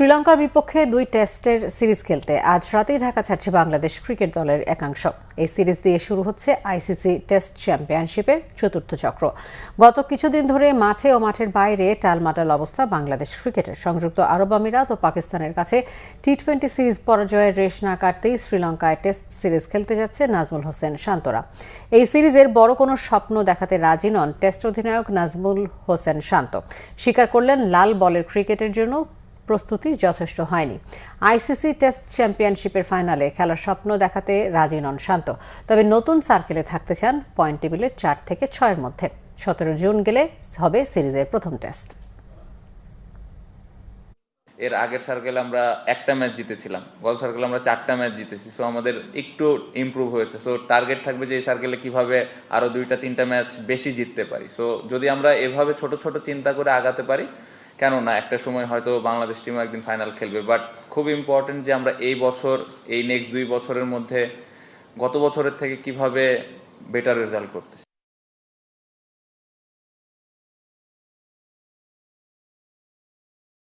শ্রীলঙ্কার বিপক্ষে 2 টেস্টের সিরিজ খেলতে আজ রাতেই ঢাকা ছাড়ছে বাংলাদেশ ক্রিকেট দলের একাংশ। এই সিরিজ দিয়ে শুরু হচ্ছে আইসিসি টেস্ট চ্যাম্পিয়নশিপের চতুর্থ চক্র। গত কিছুদিন ধরে মাঠে ও মাঠের বাইরে টালমাটাল অবস্থা বাংলাদেশ ক্রিকেটের। সংযুক্ত আরব আমিরাত ও পাকিস্তানের কাছে টি-20 সিরিজ পরাজয়ের রেশ না কাটতেই শ্রীলঙ্কায় টেস্ট সিরিজ খেলতে যাচ্ছে নাজমুল হোসেন শান্তরা। এই সিরিজের বড় কোনো স্বপ্ন দেখাতে রাজি নন টেস্ট অধিনায়ক নাজমুল হোসেন শান্ত। স্বীকার করলেন লাল বলের ক্রিকেটের জন্য প্রস্তুতি যথেষ্ট হয়নি। আইসিসি টেস্ট চ্যাম্পিয়নশিপের ফাইনালে খেলার স্বপ্ন দেখাতে রাজি নন শান্ত, তবে নতুন সার্কেলে থাকতে চান পয়েন্ট টেবিলের 4 থেকে 6-এর মধ্যে। 17 জুন গেলে হবে সিরিজের প্রথম টেস্ট। এর আগের সার্কেলে আমরা একটা ম্যাচ জিতেছিলাম, গত সার্কেলে আমরা 4টা ম্যাচ জিতেছি। সো আমাদের একটু ইমপ্রুভ হয়েছে। সো টার্গেট থাকবে যে এই সার্কেলে কিভাবে আরো 2-3টা ম্যাচ বেশি জিততে পারি। সো যদি আমরা এভাবে ছোট ছোট চিন্তা করে আগাতে পারি, কেননা একটা সময় হয়তো বাংলাদেশ টিমও একদিন ফাইনাল খেলবে। বাট খুব ইম্পর্টেন্ট যে আমরা এই বছর, এই নেক্সট 2 বছরের মধ্যে গত বছরের থেকে কিভাবে বেটার রেজাল্ট করতেছি।